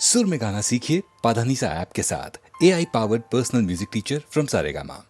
सुर में गाना सीखिए पाधानीसा ऐप के साथ। AI powered personal music teacher from Saregama.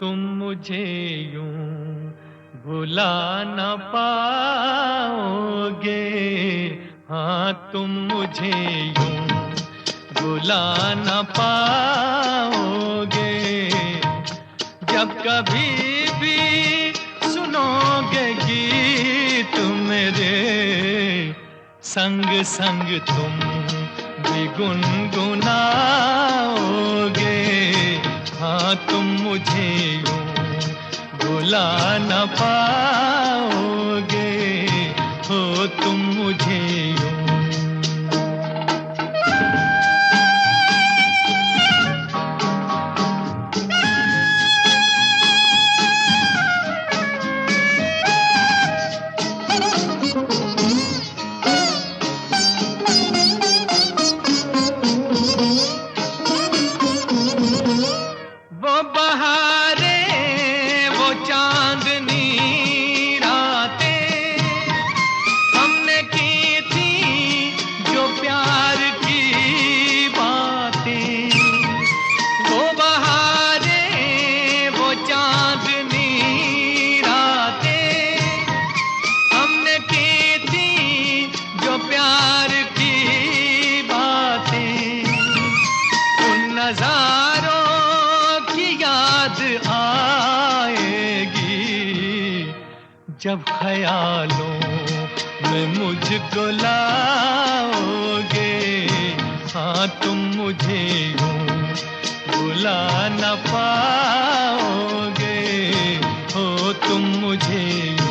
तुम मुझे यूं भुला न पाओगे, हाँ तुम मुझे यूं भुला न पाओगे। जब कभी भी सुनोगे गीत मेरे, संग संग तुम भी गुनगुनाओगे। हाँ तुम मुझे यूं भुला न पाओगे, हो तुम मुझे यूं। वो बहारें, वो चांदनी रातें हमने की थी जो प्यार की बातें। वो बहारें, वो चांदनी रातें हमने की थी जो प्यार की बातें। उन नजारों याद आएगी जब ख्यालों में मुझको लाओगे। हाँ तुम मुझे यूं भुला न पाओगे, हो तुम मुझे यूं।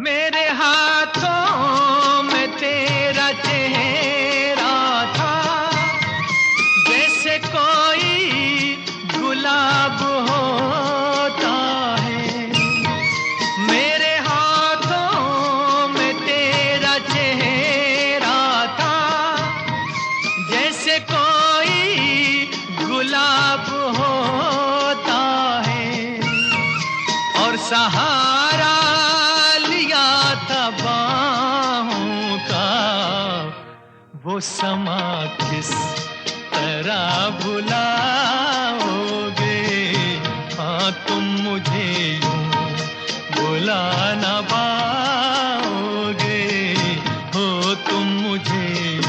मेरे हाथों में तेरा चेहरा था, जैसे कोई गुलाब होता है। मेरे हाथों में तेरा चेहरा था, जैसे कोई गुलाब होता है। और सहारा बाहों का वो समा किस तरह भुलाओगे। हाँ तुम मुझे यूं भुला न पाओगे, हो तुम मुझे यूं।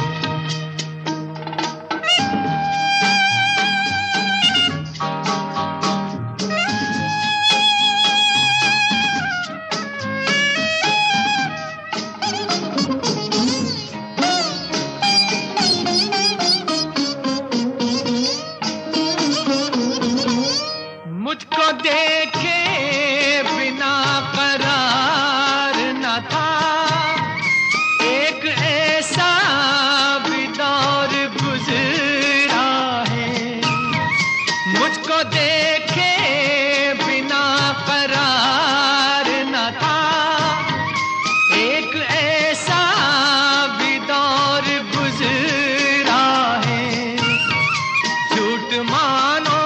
मुझको देखे बिना करार न था, एक ऐसा भी दौर गुजरा है। मुझको देखे बिना करार न था, एक ऐसा भी दौर गुजरा है। झूठ मानो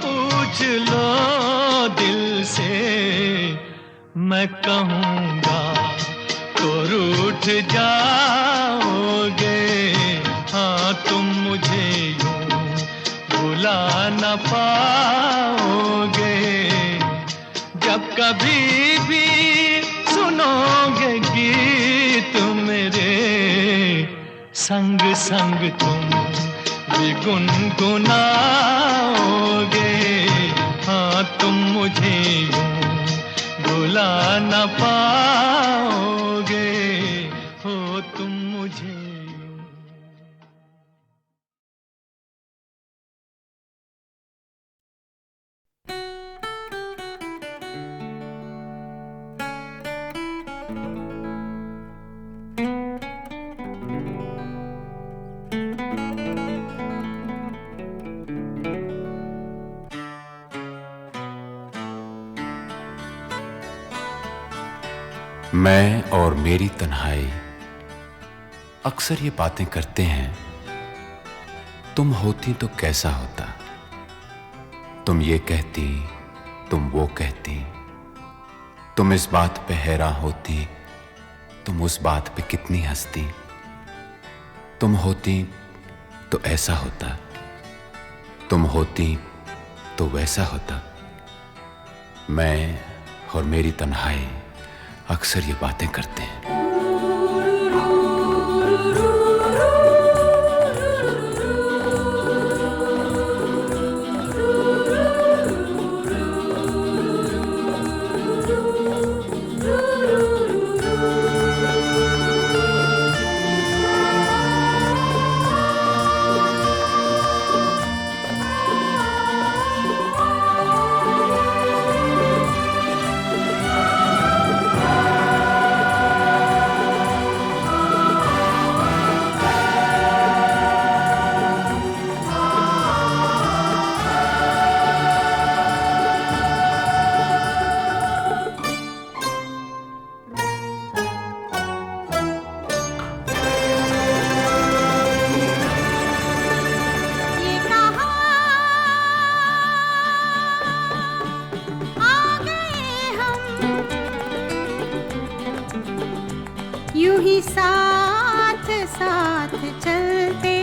पूछ लो दिल से, मैं कहूँगा तो रूठ जाओगे। हाँ तुम मुझे यूं भुला न पाओगे। जब कभी भी सुनोगे गीत मेरे, संग संग तुम भी गुनगुनाओगे। हाँ तुम मुझे यूं भुला न पाओगे, हो तुम मुझे यूं। मैं और मेरी तन्हाई अक्सर ये बातें करते हैं, तुम होती तो कैसा होता, तुम ये कहती, तुम वो कहती, तुम इस बात पे हैरान होती, तुम उस बात पे कितनी हंसती। तुम होती तो ऐसा होता, तुम होती तो वैसा होता। मैं और मेरी तन्हाई अक्सर ये बातें करते हैं। यूं ही साथ साथ चलते,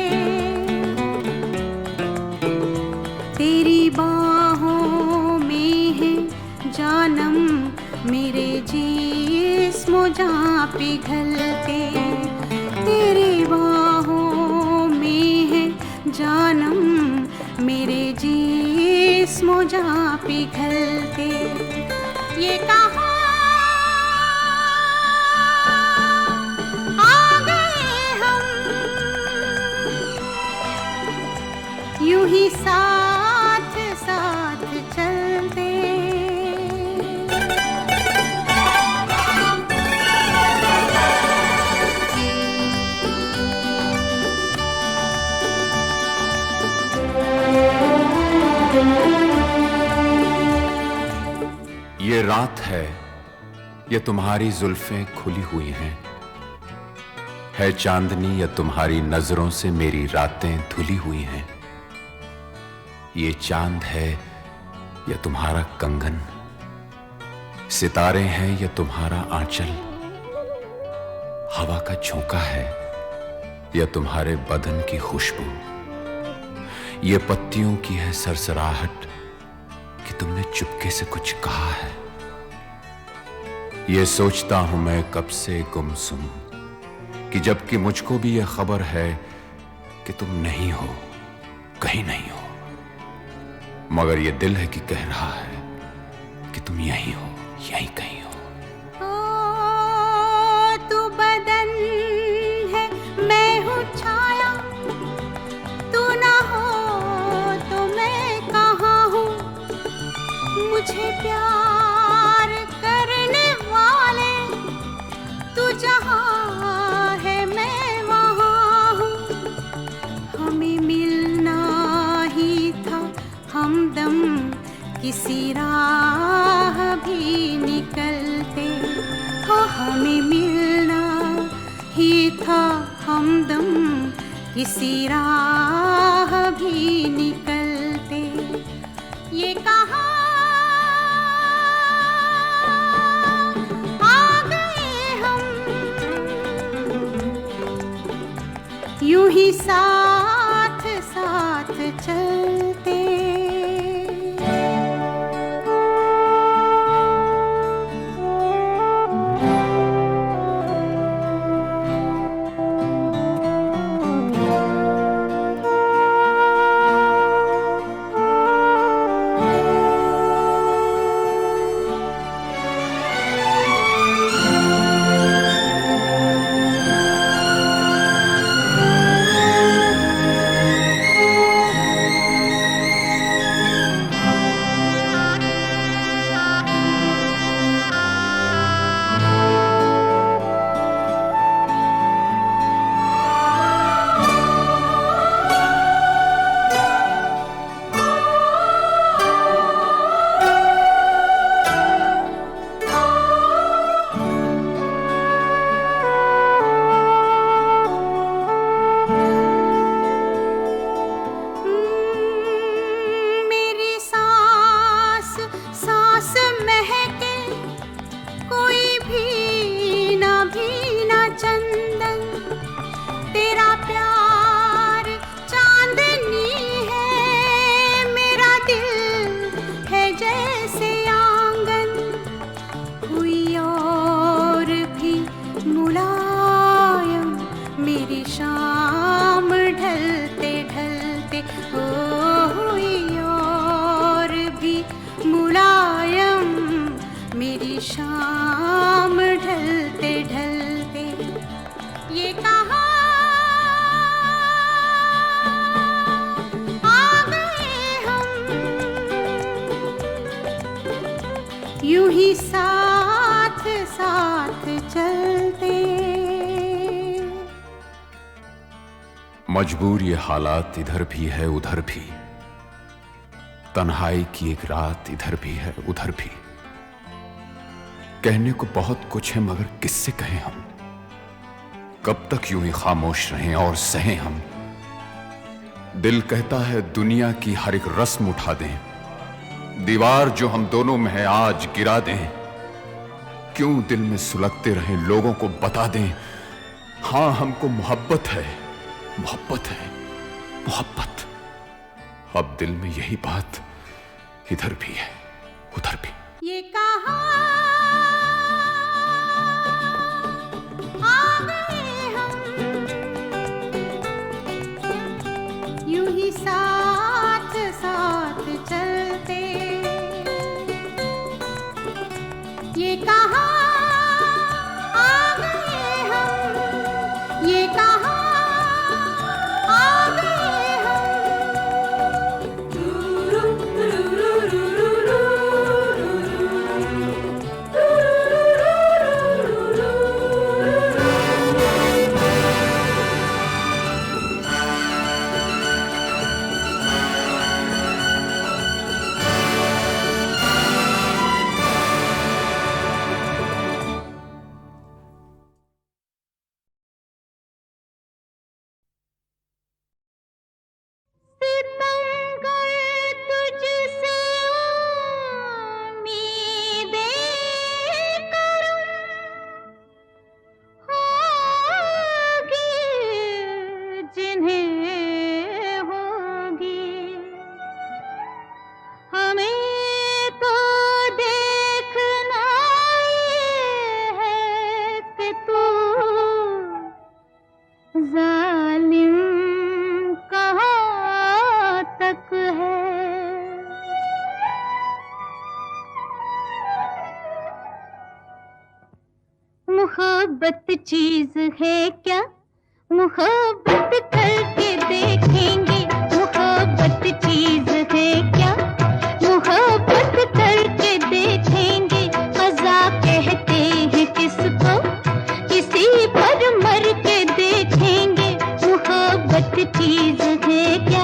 तेरी बाहों में है जानम, मेरे जिस्म जहाँ पिघलते। तेरी बाहों में है जानम, मेरे जिस्म जहाँ पिघलते। ये कहा यूं ही साथ साथ चलते। ये रात है, ये तुम्हारी जुल्फें खुली हुई हैं, है चांदनी या तुम्हारी नजरों से मेरी रातें धुली हुई हैं। ये चांद है या तुम्हारा कंगन, सितारे हैं या तुम्हारा आंचल, हवा का झोंका है या तुम्हारे बदन की खुशबू। ये पत्तियों की है सरसराहट कि तुमने चुपके से कुछ कहा है। ये सोचता हूं मैं कब से गुमसुम, कि जबकि मुझको भी ये खबर है कि तुम नहीं हो, कहीं नहीं हो, मगर ये दिल है कि कह रहा है कि तुम यहीं हो, यहीं कहीं हो। तू बदन है, मैं हूँ छाया, तू ना हो तो मैं कहाँ हूँ। मुझे प्यार करने वाले, तू जहाँ है मैं वहाँ हूँ। हमें मिलना ही था हमदम, किसी राह भी निकलते। हो हमें मिलना ही था हमदम, किसी राह भी निकलते। ये कहा आ गए हम, यूं ही साथ साथ चलते। यूं ही साथ साथ चलते। मजबूर ये हालात इधर भी है उधर भी, तन्हाई की एक रात इधर भी है उधर भी। कहने को बहुत कुछ है मगर किससे कहें हम, कब तक यूं ही खामोश रहें और सहें हम। दिल कहता है दुनिया की हर एक रस्म उठा दें, दीवार जो हम दोनों में है आज गिरा दें। क्यों दिल में सुलगते रहें, लोगों को बता दें हां हमको मोहब्बत है, मोहब्बत है, मोहब्बत। अब दिल में यही बात इधर भी है उधर भी। ये कहां आ गए हम, यूं ही साथ साथ चलते। ये कहां आ गए हम, ये कहां आ गए मोहब्बत चीज है क्या, मोहब्बत करके देखेंगे। मोहब्बत चीज है क्या, मोहब्बत करके देखेंगे। मजा कहते हैं किसको, किसी पर मर के देखेंगे। मोहब्बत चीज है क्या।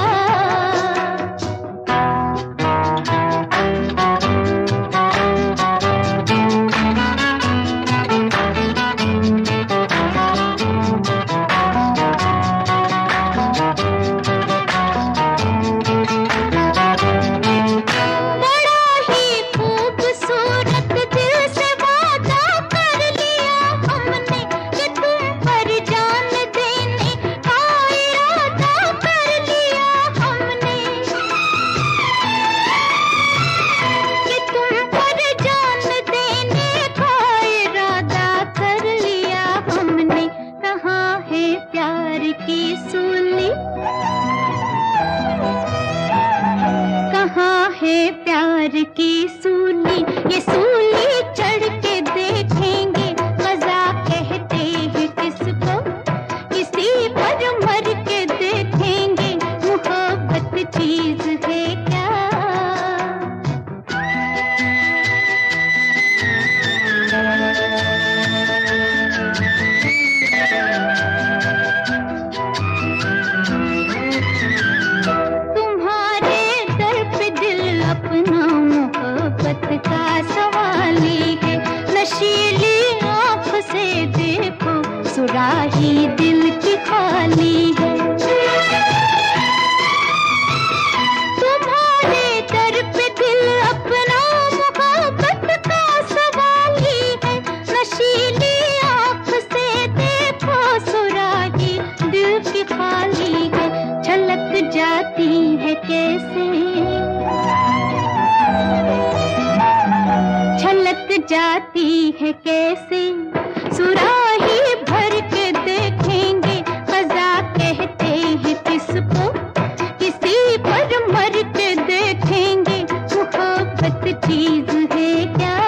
की सूली, ये सूली चढ़ के देखेंगे। मजा कहते हैं किसको, किसी पर मर के देखेंगे। मोहब्बत चीज है क्या। तुम्हारे दर पे दिल अपना मोहब्बत का सवाली है। नशीली आँख से देखो, सुराही दिल की खाली है। तुम्हारे दर पे दिल अपना मोहब्बत का सवाली है। नशीली आँख से देखो, सुराही दिल की खाली है। छलक जाती है कैसे, छलक जाती है कैसे। सुराही भर के देखेंगे। मजा कहते हैं किसको, किसी पर मर के देखेंगे। मोहब्बत चीज है क्या।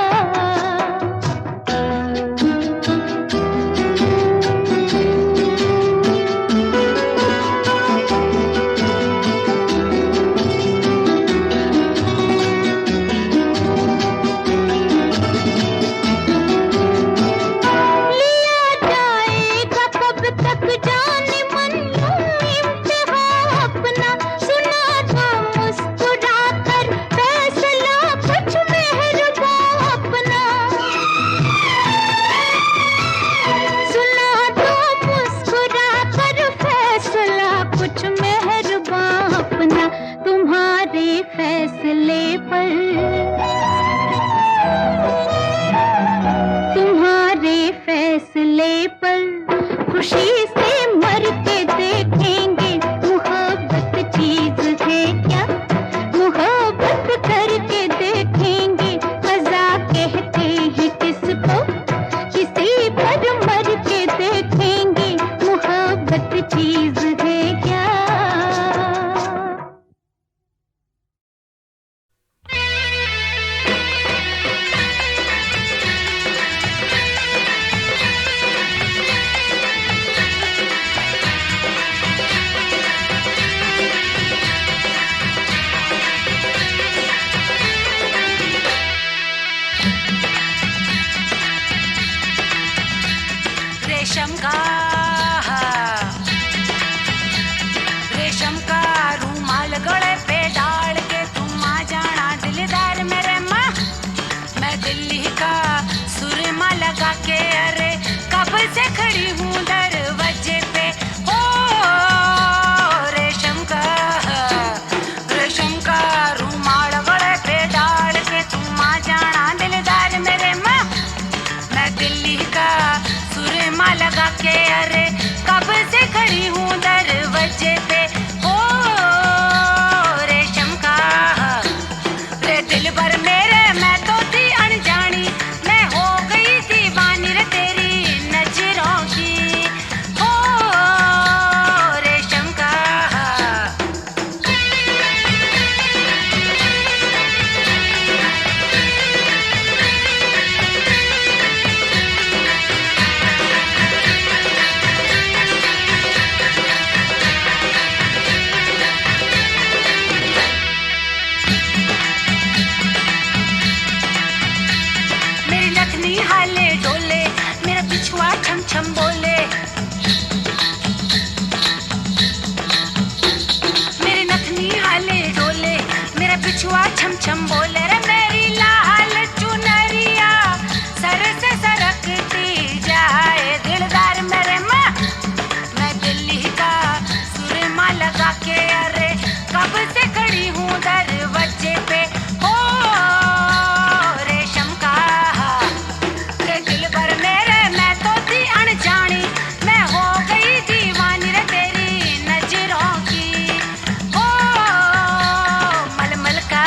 कछुआ छम छम बोले रे मेरी लाल चुनरिया सर से सरकती जाए दिलदार मेरे माँ। मैं दिल्ली का सुरमा लगा के अरे कब से खड़ी हूँ दरवाजे पे हो रेशम का के दिल भर मेरे मैं तो थी अनजानी मैं हो गई दीवानी रे तेरी नजरों की हो मलमल का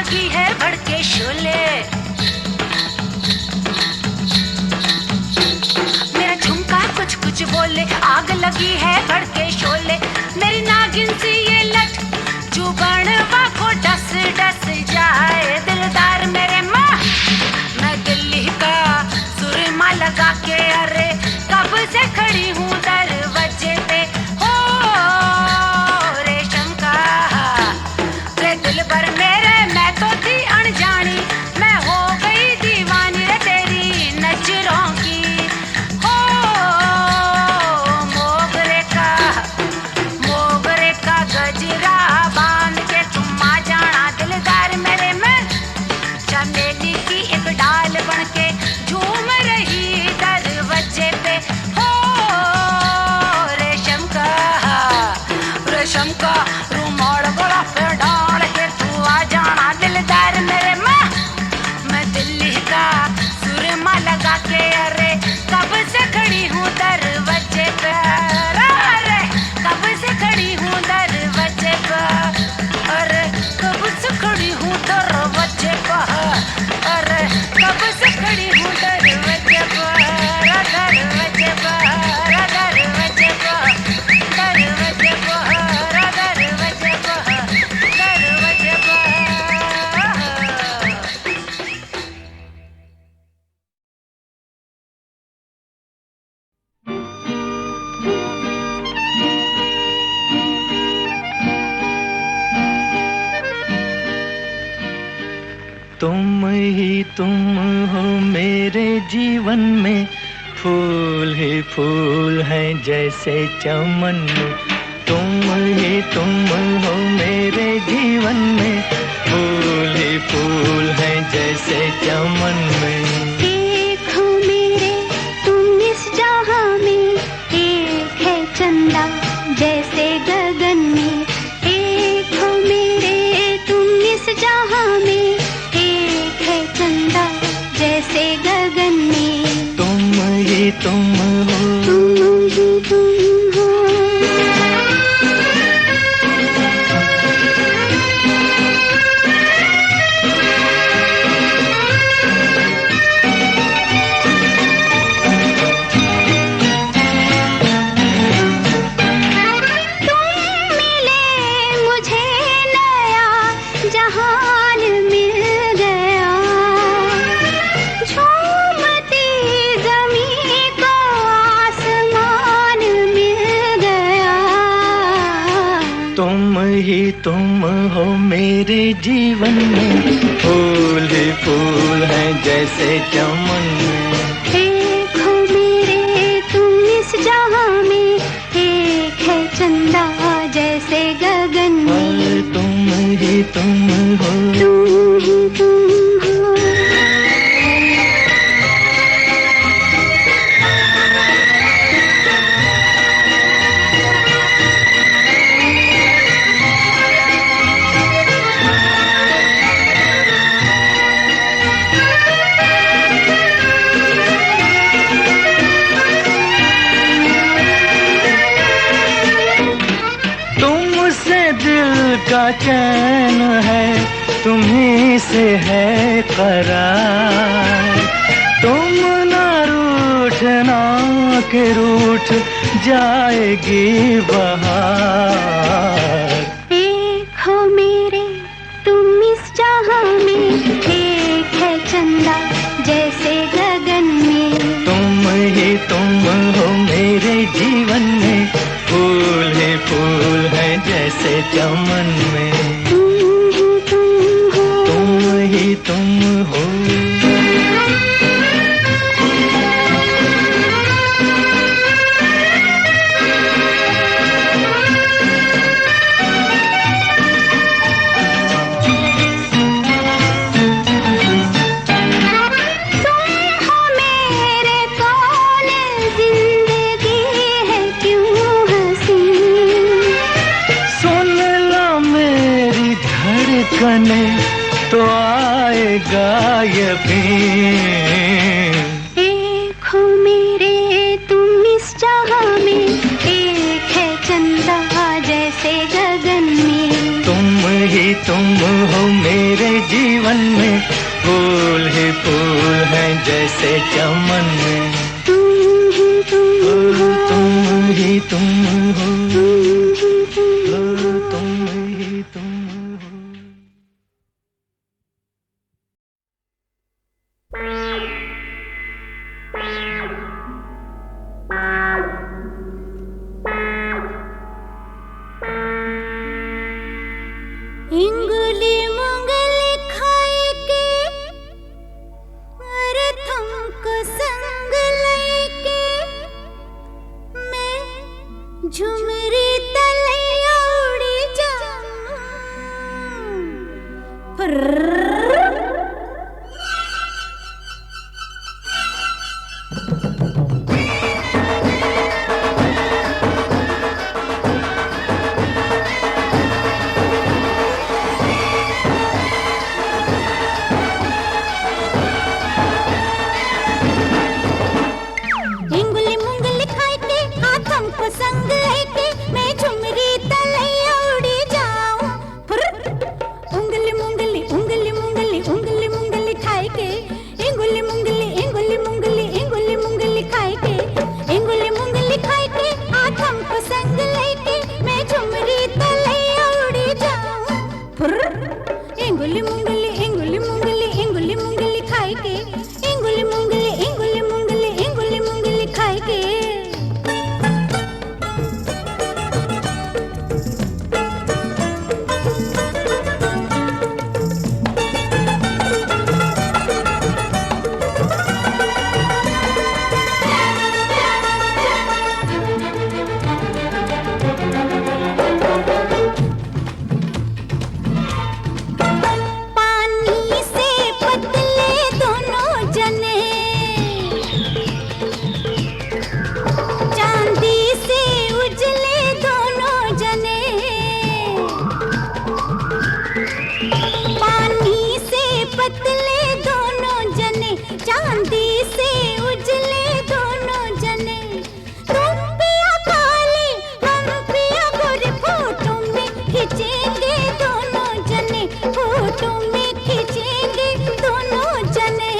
लगी है भड़के शोले। मेरा झुमका कुछ कुछ बोले, आग लगी है भड़के शोले। मेरी नागिन सी ये लट जुबान को डस डस जाए दिलदार मेरे माँ। मैं दिल्ली का सुरमा लगा के अरे कब से खड़ी हूँ दरवाजे पे। हो रेशम का रे दिल भर मेरे, मैं तो थी अनजानी, मैं हो गई दीवानी रे तेरी नजरों की। हो मोगरे का गजरा बांध के तुम आ जाना दिलदार मेरे। मैं चमेली की एक डाल बन के झूम रही दरवाजे पे। हो रेशम का रुमाल गला पे डाल के तू आ जाना दिलदार मेरे माँ। मैं दिल्ली का सुरमा लगा के अरे कब से खड़ी हूँ दरवाजे पे। अरे कब से खड़ी हूँ दरवाजे पे। अरे कब से खड़ी हूँ दरवाजे पे। अरे कब से खड़ी हूँ दरवाजे पे। दरवाजे पे, दरवाजे पे, दरवाजे पे, दरवाजे पे, दरवाजे पे। तुम हो मेरे जीवन में, फूल ही फूल हैं जैसे चमन में। तुम हो मेरे जीवन में, फूल ही फूल हैं जैसे चमन में। एक हो मेरे तुम इस जहां में, एक है चंदा जैसे गगन में। एक हो मेरे तुम इस जहां में, एक है चंदा जैसे गगन में। तुम हो, तुम ही तुम हो। तुम हो मेरे जीवन में, फूल ही फूल हैं जैसे चमन में। एक हो मेरे तुम इस जहां में, एक है चंदा जैसे गगन में। तुम ही तुम हो, तुम ही तुम हो। का चैन है, तुम्हीं से है करार। तुम ना रूठना के रूठ जाएगी बहार। एक हो मेरे तुम इस जहां में, एक है चंदा जैसे गगन में। तुम हो मेरे जीवन में, फूल ही फूल हैं जैसे चमन में। तुम ही तुम हो। धड़कने तो आएगा यकीन। एक हो मेरे तुम इस जहां में, एक है चंदा जैसे गगन में। तुम ही तुम हो मेरे जीवन जैसे चमन में तुम ही तुम हो, तुम ही तुम हो। इंगली मुंगली खाए के अरे तुमको संग लेके मैं झुमरी तलैया उड़ी जाऊं। इंगली मुंगली खाए के हाथों को संग लेके मैं झुमरी तलैया उड़ी जाऊं। उंगली मुंगली उंगली मुंगली उंगली मुंगली खाए के इंगली मुंगली इंगली मुंगली इंगली मुंगली खाए के इंगली मुंगली खाए के हाथों को संग लेके मैं झुमरी तलैया उड़ी जाऊं। इंगली मुंगली इंगली मुंगली इंगली मुंगली खाए के इंगली मुंगली इंगली मुंगली इंगली मुंगली खाए के। पानी से पतले दोनों जने चांदी से उजले दोनों जने पानी से पतले दोनों जने चांदी से उजले दोनों जने तुम पिया काले हम पिया गोरे फोटो में खींचेंगे दोनों जने फोटो में खींचेंगे दोनों जने।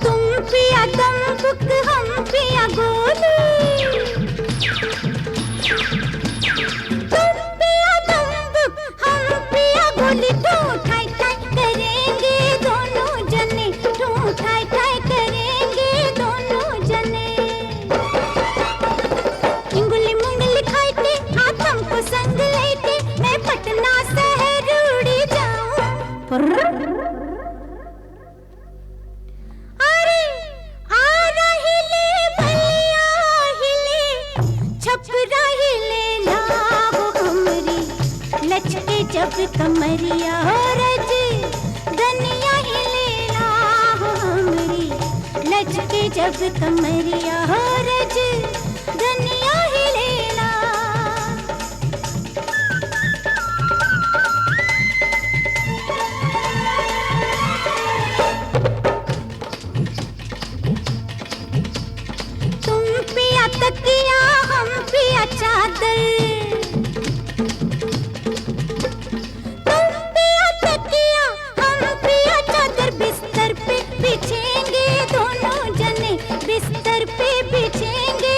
तुम पिया दम्बुक हम पिया गोली तुम पिया दम्बुक हम पिया गोली ठू ठाई ठाई करेंगे दोनों जने ठू ठाई ठाई करेंगे दोनों जने। इंगली मुंगली खाए के हाथों को संग लेके मैं पटना शहर उड़ी जाऊं। अरे आ रही ले भैया हिले छपरा हिले लाओ हमरी लचके जब कमरिया हो रज दनिया हिले लाओ हमरी लचके जब कमरिया हो रज दनिया हिले ला। तुम पिया तकिया हम पिया चादर तुम पिया तकिया हम पिया चादर बिस्तर पे बिछेंगे दोनों जने बिस्तर पे बिछेंगे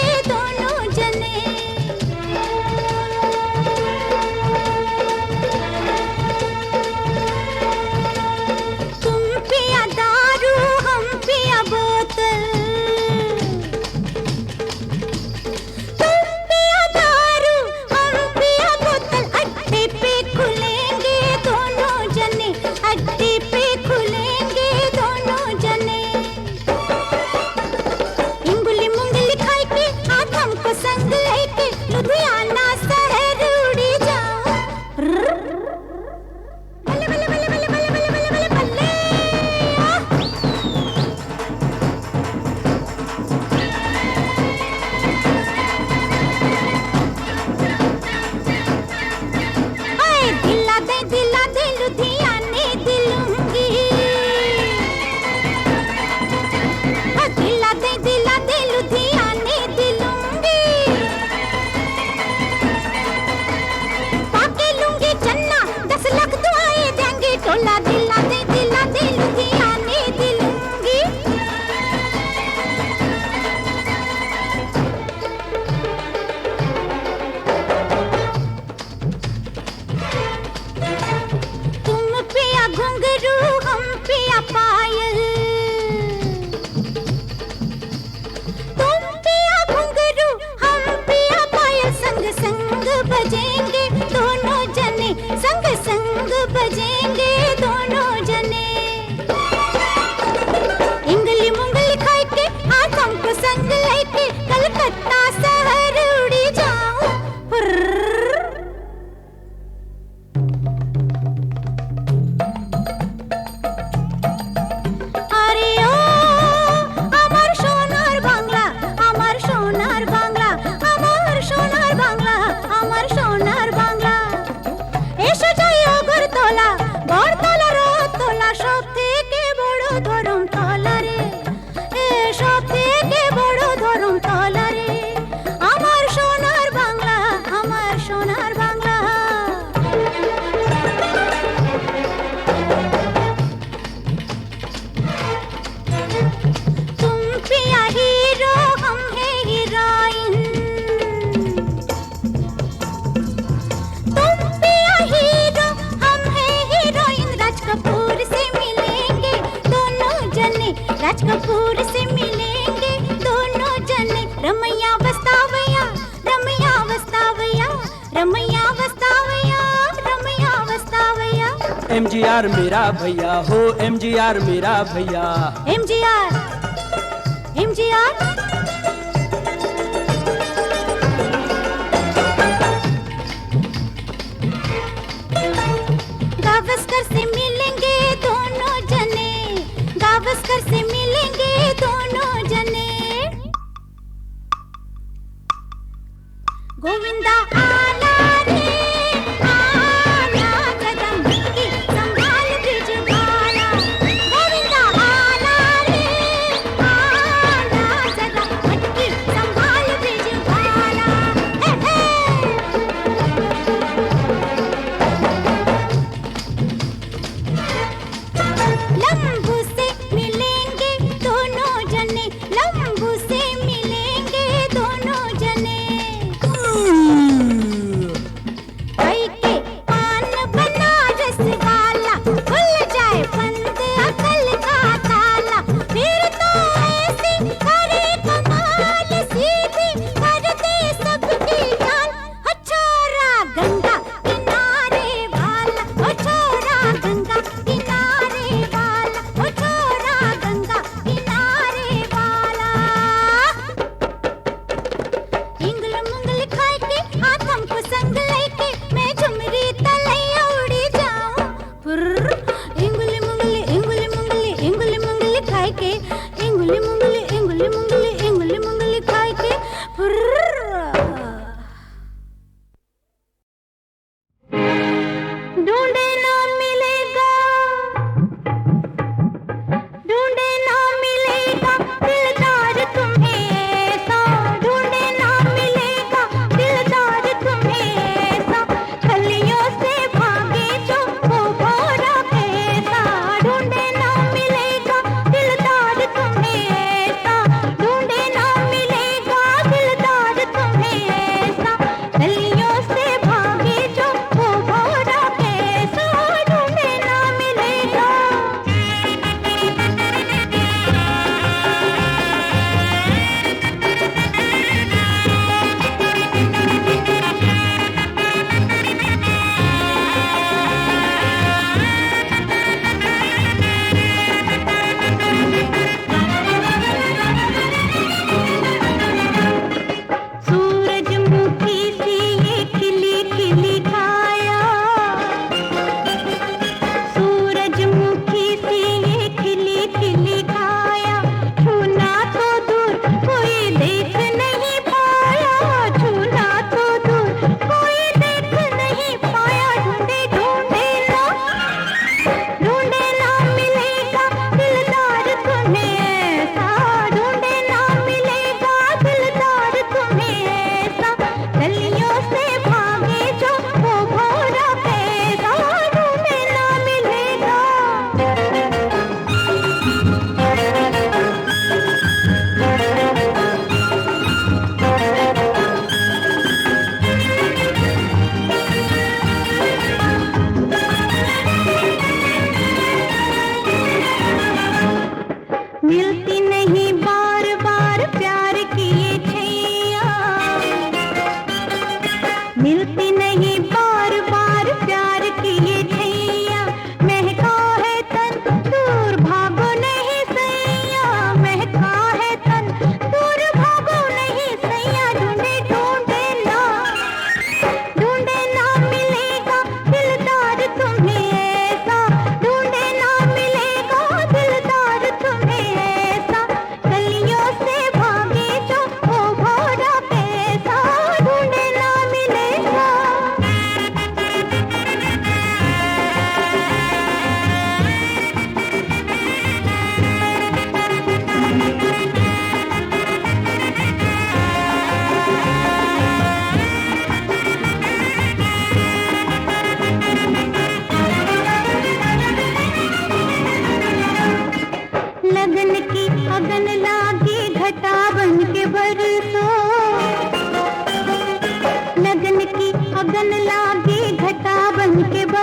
আরে ও আমার সোনার বাংলা, আমার সোনার বাংলা, আমার সোনার বাংলা, আমার সোনার বাংলা। এসো যাই অগরতলা, বড়তলা রথতলা, সব থেকে বড় ধরমতলা রে, সব থেকে বড় ধরমতলা রে। আমার সোনার বাংলা, আমার সোনার বাংলা। तुम पिया हीरो हम है हीरोइन, तुम पिया हीरो हम है हीरोइन। राज कपूर से मिलेंगे दोनों जने, राज कपूर से मिलेंगे दोनों जने। रमैया वस्तावया, रमैया वस्तावया, रमैया वस्तावया, रमैया वस्तावया। एमजीआर मेरा भैया हो, एमजीआर मेरा भैया। MGR, MGR. गावस्कर से मिलेंगे दोनों जने, गावस्कर से मिलेंगे दोनों जने। गोविंदा आला रे आला, जगदम्बिकी संभाल ब्रिजबाला। गोविंदा आला रे आला, जगदम्बिकी संभाल ब्रिजबाला। हे हे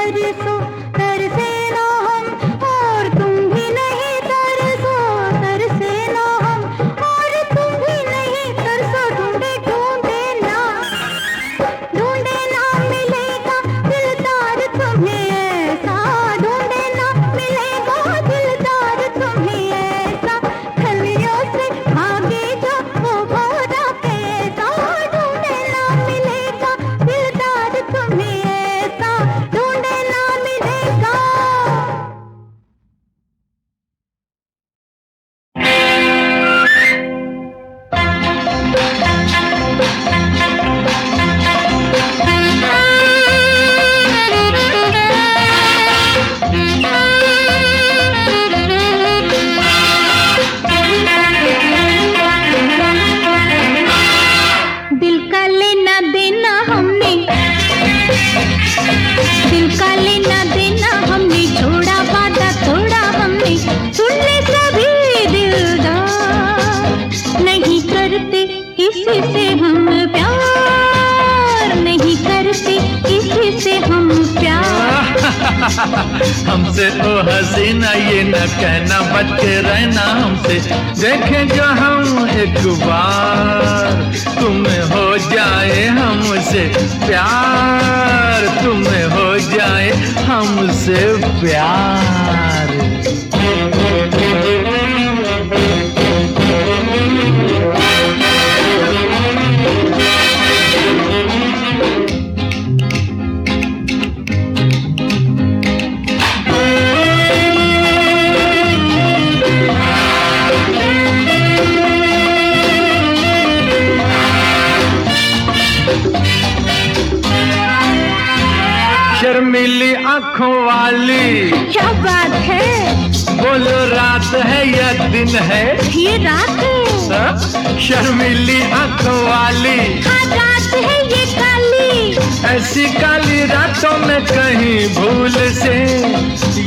तरसो तरसे ना हम और तुम भी नहीं तरसो तरसे ना हम और तुम भी नहीं तरसो ढूंढे ढूंढे ना मिलेगा दिलदार तुम्हें ऐसा ढूंढे ना मिलेगा दिलदार तुम्हें ऐसा खलियों से भागे जो वो भौरा पैसा ढूंढे ना मिलेगा दिलदार तुम्हें ऐसा ढूंढे ना मिलेगा। दिल का लेना देना हमने दिल का लेना देना हमने छोड़ा वादा तोड़ा हमने सुनने सभी दिलदार नहीं करते किसी से हम प्यार नहीं करते किसी से हम प्यार। हमसे ओ हसीना ये न कहना बच के रहना हमसे देखें जो हम एक बार तुम्हें हो जाए हमसे प्यार तुम्हें हो जाए हमसे प्यार। शर्मीली आंखों वाली क्या बात है बोलो रात है या दिन है ये रात है हाँ? शर्मीली आंखों वाली हाँ रात है ये काली ऐसी काली रातों में कहीं भूल से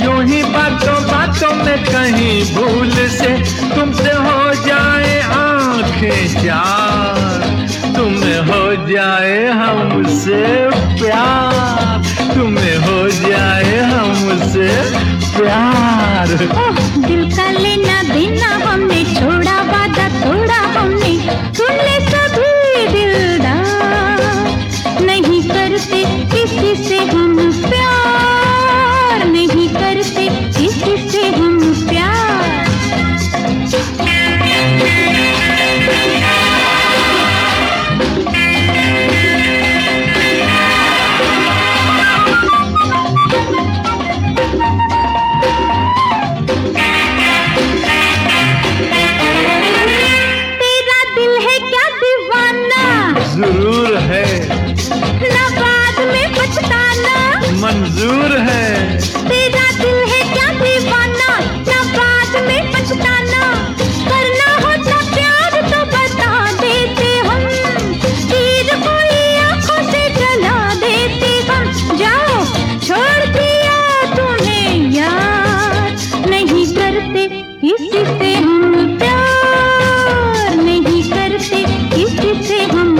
यूं ही बातों बातों में कहीं भूल से तुमसे हो जाए आंखें चार तुम्हें हो जाए हमसे प्यार तुम्हें हो जाए हमसे प्यार। ओह दिल का लेना देना हमने छोड़ा वादा तोड़ा हमने सुन ले सभी दिलदार नहीं करते किसी से हम प्यार नहीं करते किसी से हम प्यार। जरूर है ना बाद में पछताना मंजूर है तेरा दिल है क्या दीवाना ना बाद में पछताना करना होता प्यार तो बता देते हम तीर कोई आंखों से जला देते हम जाओ छोड़ दिया तूने यार नहीं करते किसी से हम प्यार नहीं करते किसी से हम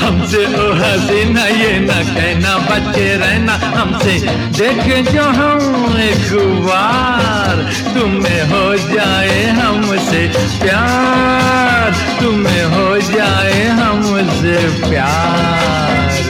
हमसे ओ हसीना ये न कहना बच के रहना हमसे देखे जो हम एक बार तुम्हें हो जाए हमसे प्यार तुम्हें हो जाए हमसे प्यार।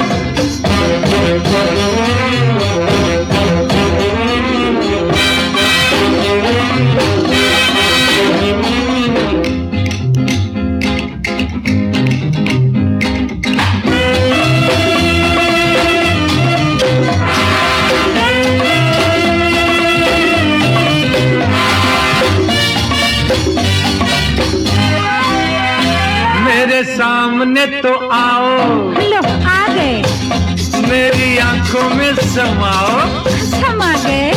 सामने तो आओ लो आ गए मेरी आंखों में समाओ समा गए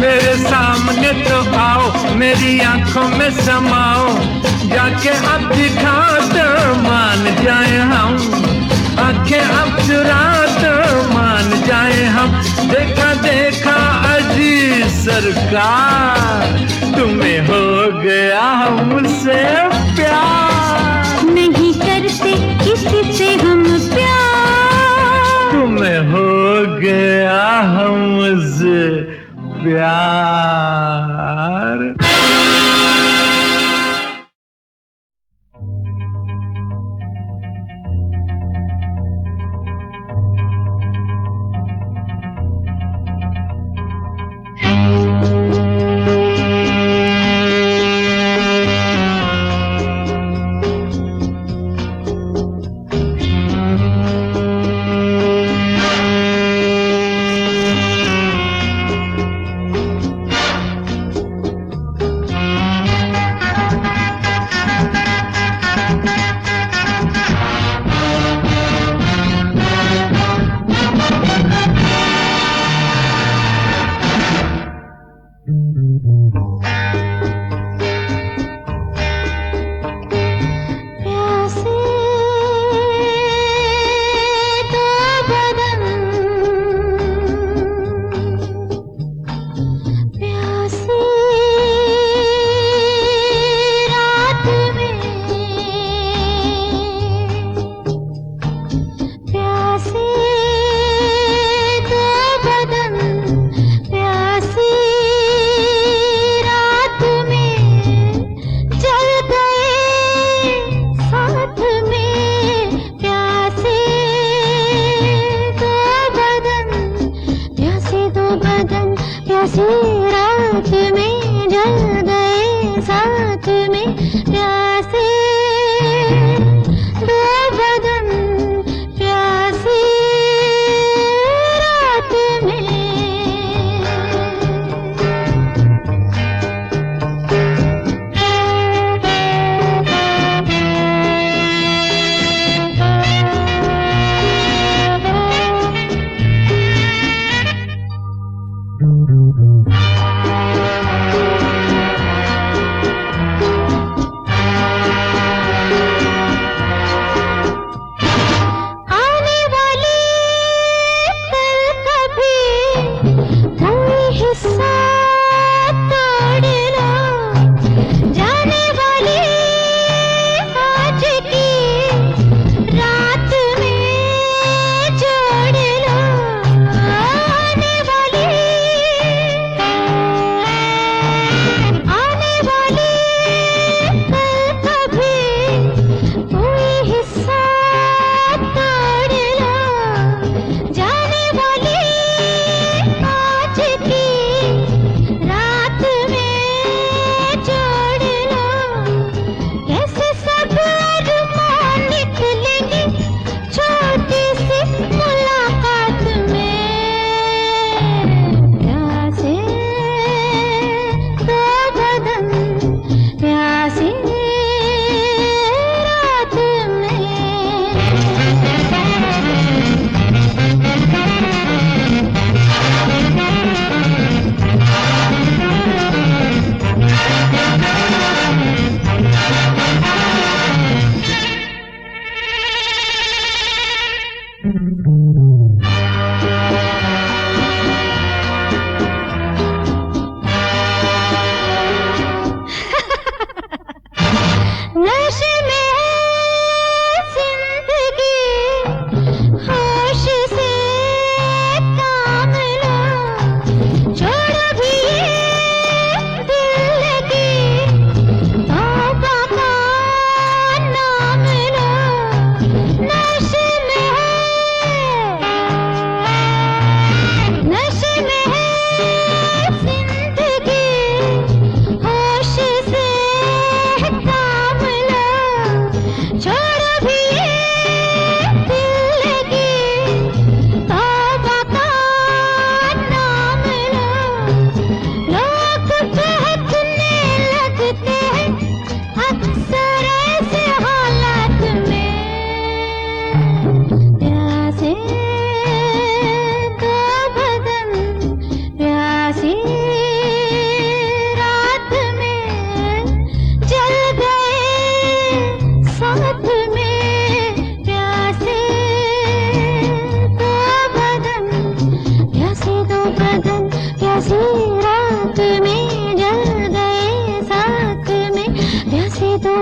मेरे सामने तो आओ मेरी आंखों में समाओ जाके अब दिखा तो मान जाए हम आंखें अब चुरा तो मान जाए हम देखा देखा अजीज सरकार तुम्हें हो गया हमसे प्यार नहीं करते किसी से हम प्यार तुम्हें हो गया हमसे प्यार।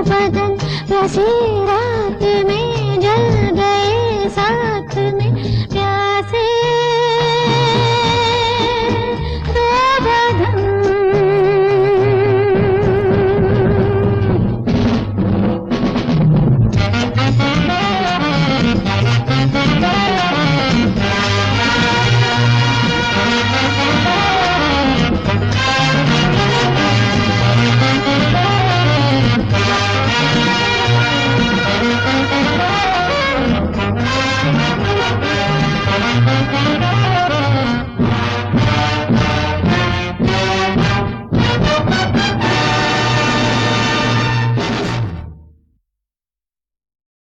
बदन वैसे